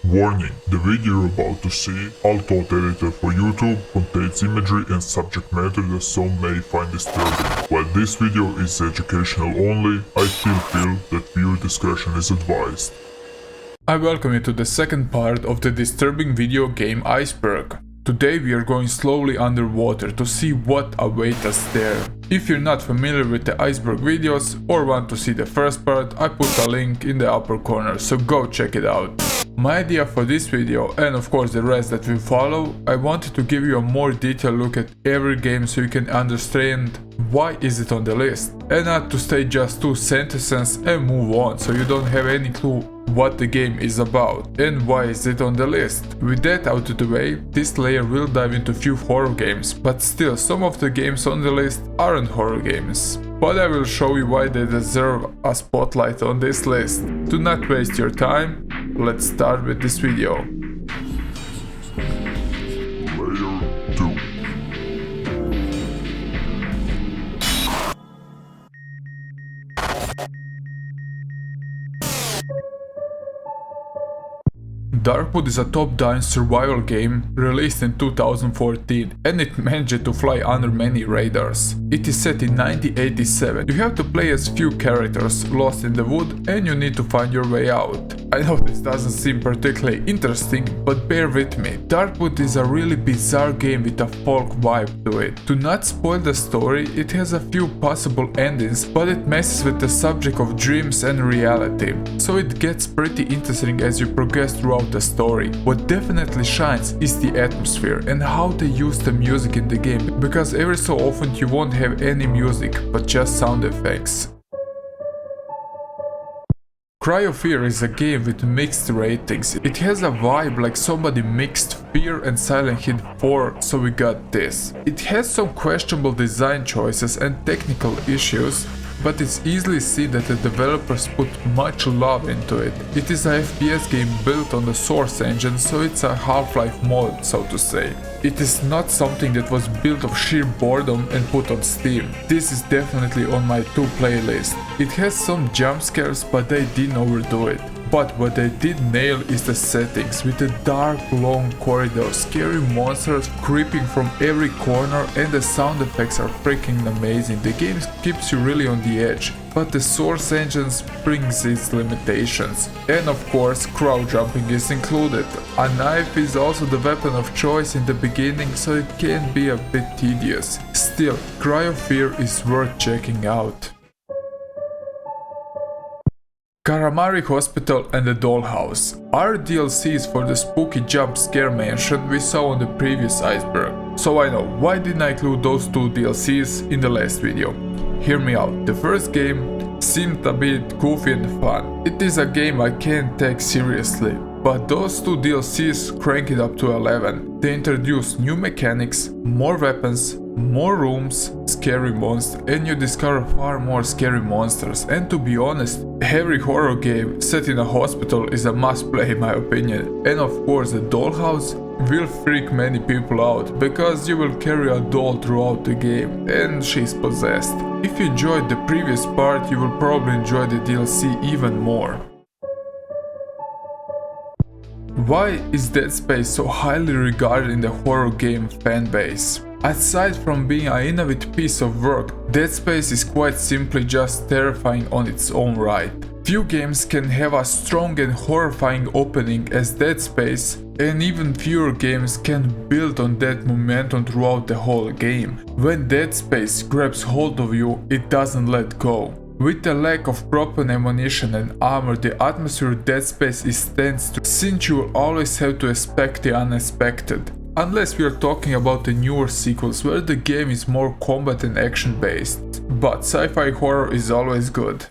Warning, the video you're about to see, although edited for YouTube, contains imagery and subject matter that some may find disturbing. While this video is educational only, I still feel that viewer discretion is advised. I welcome you to the second part of the Disturbing Video Game Iceberg. Today we are going slowly underwater to see what awaits us there. If you're not familiar with the iceberg videos or want to see the first part, I put a link in the upper corner, so go check it out. My idea for this video, and of course the rest that will follow, I wanted to give you a more detailed look at every game so you can understand why is it on the list, and not to say just two sentences and move on so you don't have any clue what the game is about and why is it on the list. With that out of the way, this layer will dive into few horror games, but still some of the games on the list aren't horror games. But I will show you why they deserve a spotlight on this list. Do not waste your time, let's start with this video. Layer 2. Darkwood is a top-down survival game released in 2014 and it managed to fly under many radars. It is set in 1987. You have to play as few characters lost in the wood and you need to find your way out. I know this doesn't seem particularly interesting, but bear with me. Darkwood is a really bizarre game with a folk vibe to it. To not spoil the story, it has a few possible endings, but it messes with the subject of dreams and reality. So it gets pretty interesting as you progress throughout the story. What definitely shines is the atmosphere and how they use the music in the game, because every so often you won't have any music but just sound effects. F.E.A.R is a game with mixed ratings. It has a vibe like somebody mixed F.E.A.R and Silent Hill 4, so we got this. It has some questionable design choices and technical issues, but it's easily seen that the developers put much love into it. It is a FPS game built on the Source engine, so it's a Half-Life mod, so to say. It is not something that was built of sheer boredom and put on Steam. This is definitely on my to play list. It has some jump scares, but they didn't overdo it. But what they did nail is the settings, with the dark long corridors, scary monsters creeping from every corner, and the sound effects are freaking amazing. The game keeps you really on the edge, but the Source engine brings its limitations. And of course, crowd jumping is included. A knife is also the weapon of choice in the beginning, so it can be a bit tedious. Still, F.E.A.R is worth checking out. Karamari Hospital and the Dollhouse are DLCs for the spooky jump scare mansion we saw on the previous iceberg. So I know, why didn't I include those two DLCs in the last video? Hear me out, the first game seemed a bit goofy and fun. It is a game I can't take seriously, but those two DLCs crank it up to 11. They introduce new mechanics, more weapons, more rooms, scary monsters, and you discover far more scary monsters. And to be honest, every horror game set in a hospital is a must play in my opinion. And of course the Dollhouse will freak many people out, because you will carry a doll throughout the game and she's possessed. If you enjoyed the previous part, you will probably enjoy the DLC even more. Why is Dead Space so highly regarded in the horror game fanbase? Aside from being an innovative piece of work, Dead Space is quite simply just terrifying on its own right. Few games can have a strong and horrifying opening as Dead Space, and even fewer games can build on that momentum throughout the whole game. When Dead Space grabs hold of you, it doesn't let go. With the lack of proper ammunition and armor, the atmosphere of Dead Space is tense, since you will always have to expect the unexpected. Unless we are talking about the newer sequels where the game is more combat and action based. But sci-fi horror is always good.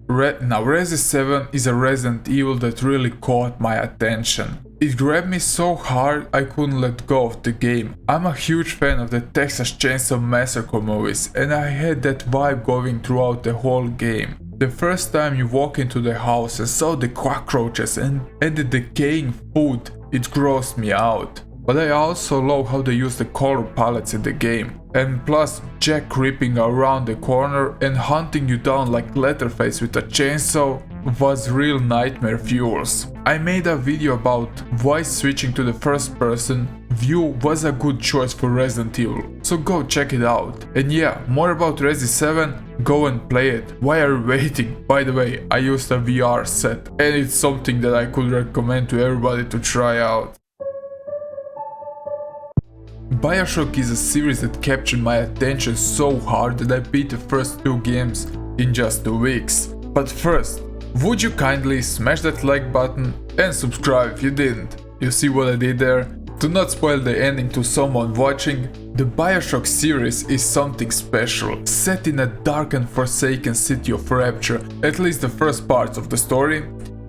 Now Resi 7 is a Resident Evil that really caught my attention. It grabbed me so hard I couldn't let go of the game. I'm a huge fan of the Texas Chainsaw Massacre movies, and I had that vibe going throughout the whole game. The first time you walk into the house and saw the cockroaches and the decaying food, it grossed me out. But I also love how they use the color palettes in the game. And plus, Jack creeping around the corner and hunting you down like Leatherface with a chainsaw, was real nightmare fuels. I made a video about why switching to the first person view was a good choice for Resident Evil, so go check it out. And yeah, more about Resi 7, go and play it. Why are you waiting? By the way, I used a VR set and it's something that I could recommend to everybody to try out. Bioshock is a series that captured my attention so hard that I beat the first 2 games in just 2 weeks. But first, would you kindly smash that like button and subscribe if you didn't? You see what I did there? To not spoil the ending to someone watching, the Bioshock series is something special, set in a dark and forsaken city of Rapture, at least the first parts of the story.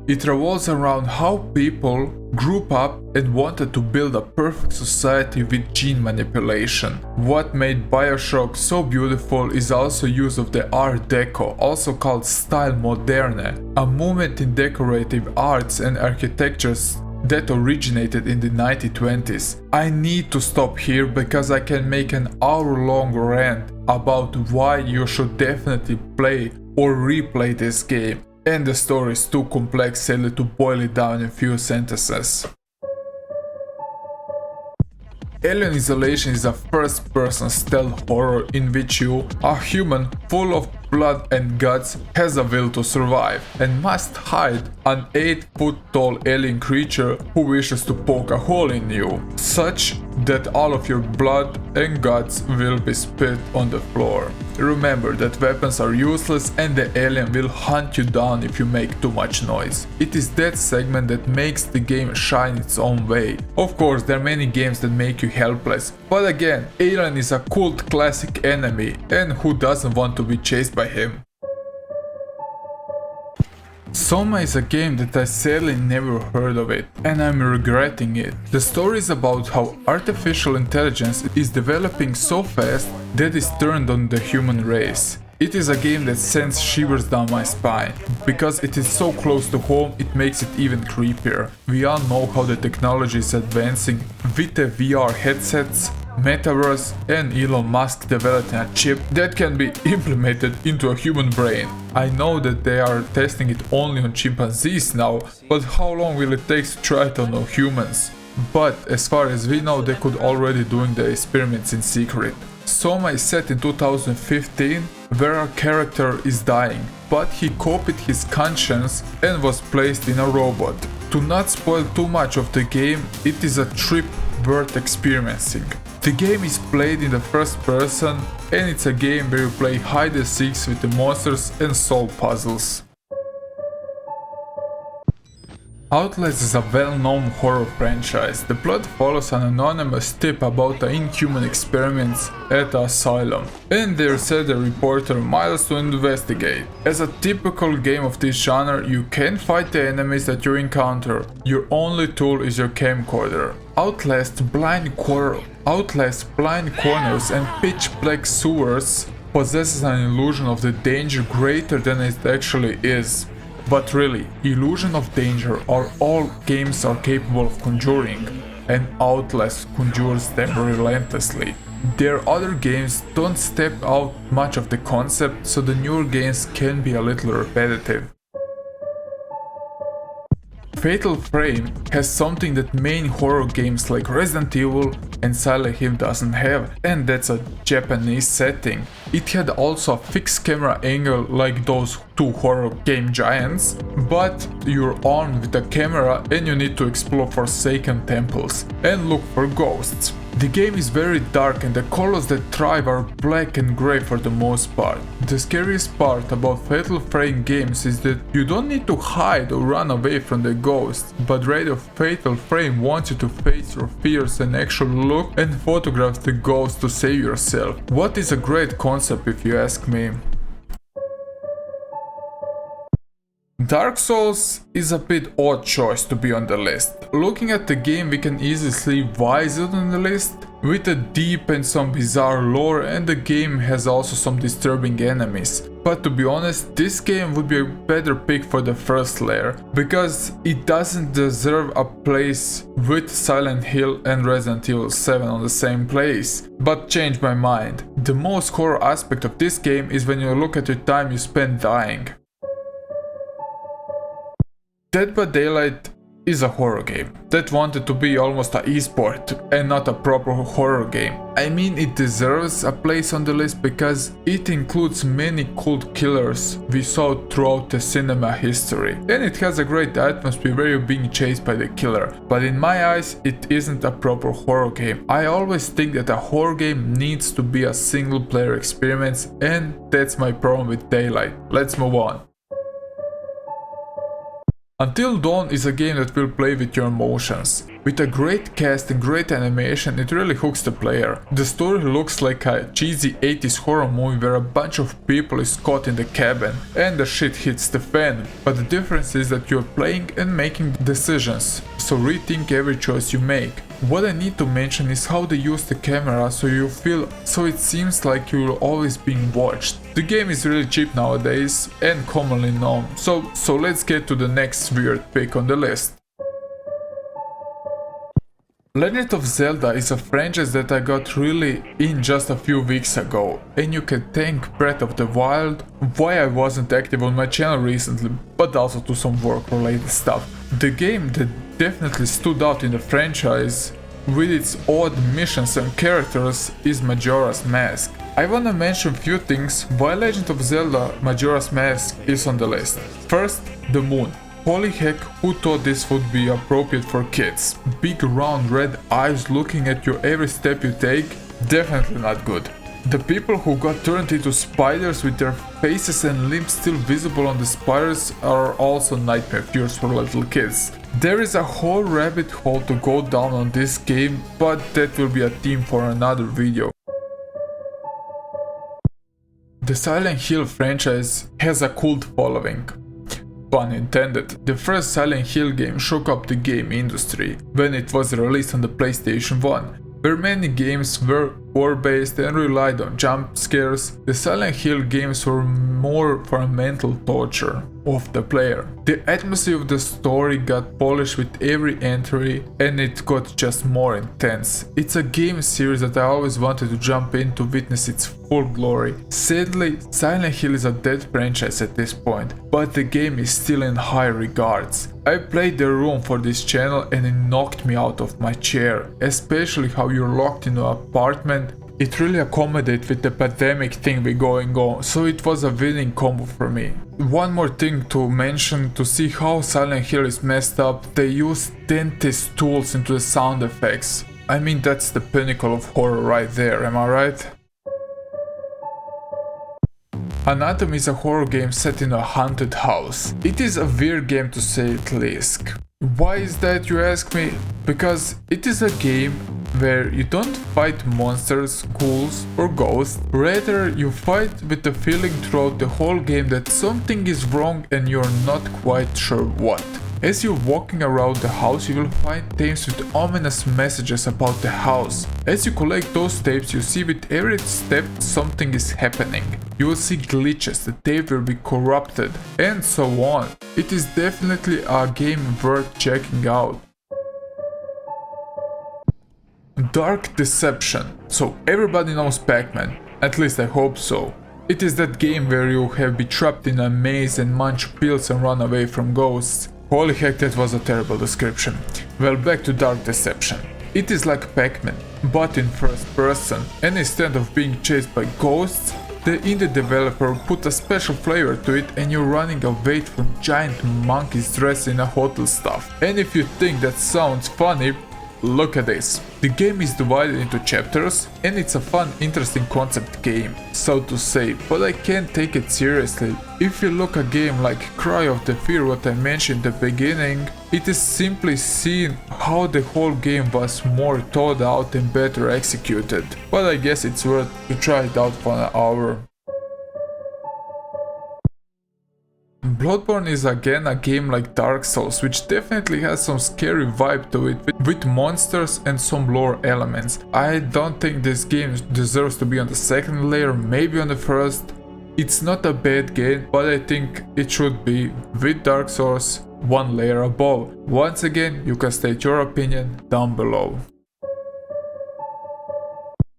It revolves around how people grew up and wanted to build a perfect society with gene manipulation. What made Bioshock so beautiful is also use of the Art Deco, also called Style Moderne, a movement in decorative arts and architectures that originated in the 1920s. I need to stop here because I can make an hour-long rant about why you should definitely play or replay this game. And the story is too complex sadly to boil it down in a few sentences. Alien Isolation is a first-person stealth horror in which you, a human full of blood and guts, has a will to survive and must hide an 8-foot-tall alien creature who wishes to poke a hole in you, such that all of your blood and guts will be spit on the floor. Remember that weapons are useless and the alien will hunt you down if you make too much noise. It is that segment that makes the game shine its own way. Of course, there are many games that make you helpless, but again, Alien is a cult classic enemy, and who doesn't want to be chased by him? SOMA is a game that I sadly never heard of it, and I'm regretting it. The story is about how artificial intelligence is developing so fast that it's turned on the human race. It is a game that sends shivers down my spine. Because it is so close to home, it makes it even creepier. We all know how the technology is advancing with the VR headsets, Metaverse, and Elon Musk developing a chip that can be implemented into a human brain. I know that they are testing it only on chimpanzees now, but how long will it take to try it on humans? But as far as we know, they could already doing the experiments in secret. SOMA is set in 2015, where a character is dying, but he copied his conscience and was placed in a robot. To not spoil too much of the game, it is a trip worth experiencing. The game is played in the first person, and it's a game where you play hide and seek with the monsters and solve puzzles. Outlast is a well-known horror franchise. The plot follows an anonymous tip about the inhuman experiments at the asylum, and there sent a reporter Miles to investigate. As a typical game of this genre, you can fight the enemies that you encounter. Your only tool is your camcorder. Outlast blind corners and pitch-black sewers possesses an illusion of the danger greater than it actually is. But really, illusion of danger are all games are capable of conjuring, and Outlast conjures them relentlessly. Their other games don't step out much of the concept, so the newer games can be a little repetitive. Fatal Frame has something that main horror games like Resident Evil and Silent Hill doesn't have, and that's a Japanese setting. It had also a fixed camera angle like those two horror game giants, but you're armed with a camera and you need to explore forsaken temples and look for ghosts. The game is very dark and the colors that thrive are black and grey for the most part. The scariest part about Fatal Frame games is that you don't need to hide or run away from the ghosts, but rather Fatal Frame wants you to face your fears and actually look and photograph the ghost to save yourself. What is a great concept if you ask me. Dark Souls is a bit odd choice to be on the list. Looking at the game, we can easily see why it's on the list. With a deep and some bizarre lore, and the game has also some disturbing enemies. But to be honest, this game would be a better pick for the first layer, because it doesn't deserve a place with Silent Hill and Resident Evil 7 on the same place. But changed my mind. The most horror aspect of this game is when you look at the time you spend dying. Dead by Daylight is a horror game that wanted to be almost a esport and not a proper horror game. I mean, it deserves a place on the list because it includes many cult killers we saw throughout the cinema history, and it has a great atmosphere where you're being chased by the killer, but in my eyes it isn't a proper horror game. I always think that a horror game needs to be a single player experience, and that's my problem with Daylight. Let's move on. Until Dawn is a game that will play with your emotions. With a great cast and great animation, it really hooks the player. The story looks like a cheesy 80s horror movie where a bunch of people is caught in the cabin and the shit hits the fan, but the difference is that you're playing and making decisions, so rethink every choice you make. What I need to mention is how they use the camera so it seems like you're always being watched. The game is really cheap nowadays and commonly known, so let's get to the next weird pick on the list. Legend of Zelda is a franchise that I got really in just a few weeks ago, and you can thank Breath of the Wild why I wasn't active on my channel recently, but also to some work related stuff. The game that definitely stood out in the franchise with its odd missions and characters is Majora's Mask. I wanna mention few things why Legend of Zelda Majora's Mask is on the list. First, the moon. Holy heck, who thought this would be appropriate for kids? Big round red eyes looking at you every step you take? Definitely not good. The people who got turned into spiders with their faces and limbs still visible on the spiders are also nightmare fuels for little kids. There is a whole rabbit hole to go down on this game, but that will be a theme for another video. The Silent Hill franchise has a cult following. Pun intended. The first Silent Hill game shook up the game industry when it was released on the PlayStation 1. Where many games were core-based and relied on jump scares, the Silent Hill games were more for a mental torture of the player. The atmosphere of the story got polished with every entry and it got just more intense. It's a game series that I always wanted to jump in to witness its full glory. Sadly, Silent Hill is a dead franchise at this point, but the game is still in high regards. I played The Room for this channel and it knocked me out of my chair, especially how you're locked in an apartment. It really accommodates with the pandemic thing we going on, so it was a winning combo for me. One more thing to mention, to see how Silent Hill is messed up, they use dentist tools into the sound effects. I mean, that's the pinnacle of horror right there, am I right? Anatomy is a horror game set in a haunted house. It is a weird game to say the least. Why is that, you ask me? Because it is a game where you don't fight monsters, ghouls or ghosts, rather you fight with the feeling throughout the whole game that something is wrong and you're not quite sure what. As you're walking around the house, you will find tapes with ominous messages about the house. As you collect those tapes, you see with every step something is happening. You will see glitches, the tape will be corrupted, and so on. It is definitely a game worth checking out. Dark Deception. So everybody knows Pac-Man, at least I hope so. It is that game where you have been trapped in a maze and munch pills and run away from ghosts. Holy heck, that was a terrible description. Well, back to Dark Deception. It is like Pac-Man, but in first person, and instead of being chased by ghosts, the indie developer put a special flavor to it and you're running away from giant monkeys dressed in a hotel stuff. And if you think that sounds funny, look at this. The game is divided into chapters and it's a fun, interesting concept game, so to say, but I can't take it seriously. If you look at a game like Cry of the Fear, what I mentioned in the beginning, it is simply seeing how the whole game was more thought out and better executed. But I guess it's worth to try it out for an hour. Bloodborne is again a game like Dark Souls, which definitely has some scary vibe to it with monsters and some lore elements. I don't think this game deserves to be on the second layer, maybe on the first. It's not a bad game, but I think it should be, with Dark Souls, one layer above. Once again, you can state your opinion down below.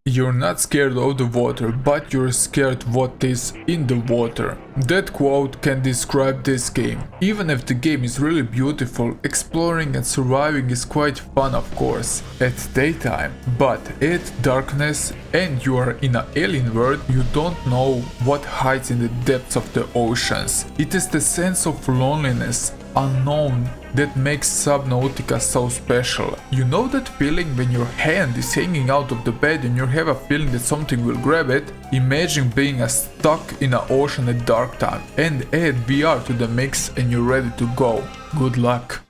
You're not scared of the water, but you're scared what is in the water. That quote can describe this game. Even if the game is really beautiful, exploring and surviving is quite fun, of course, at daytime. But at darkness and you are in an alien world, you don't know what hides in the depths of the oceans. It is the sense of loneliness, unknown, that makes Subnautica so special. You know that feeling when your hand is hanging out of the bed and you have a feeling that something will grab it? Imagine being stuck in an ocean at dark time, and add VR to the mix and you're ready to go. Good luck.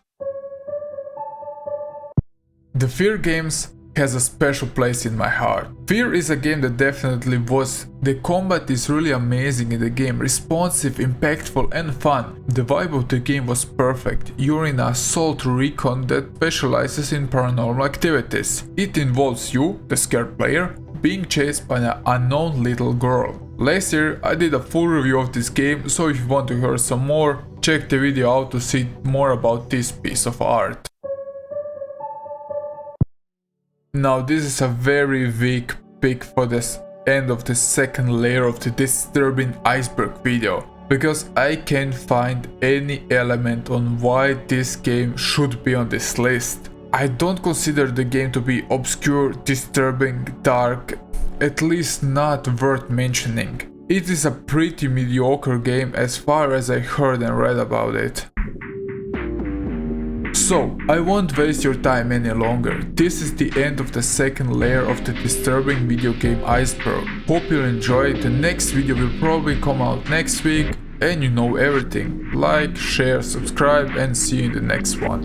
The F.E.A.R games has a special place in my heart. F.E.A.R is a game that definitely was. The combat is really amazing in the game, responsive, impactful and fun. The vibe of the game was perfect. You're in a assault recon that specializes in paranormal activities. It involves you, the scared player, being chased by an unknown little girl. Last year I did a full review of this game, so if you want to hear some more, check the video out to see more about this piece of art. Now this is a very weak pick for this end of the second layer of the Disturbing Iceberg video, because I can't find any element on why this game should be on this list. I don't consider the game to be obscure, disturbing, dark, at least not worth mentioning. It is a pretty mediocre game as far as I heard and read about it. So, I won't waste your time any longer. This is the end of the second layer of the Disturbing Video Game Iceberg. Hope you enjoyed. The next video will probably come out next week, and you know everything. Like, share, subscribe, and see you in the next one.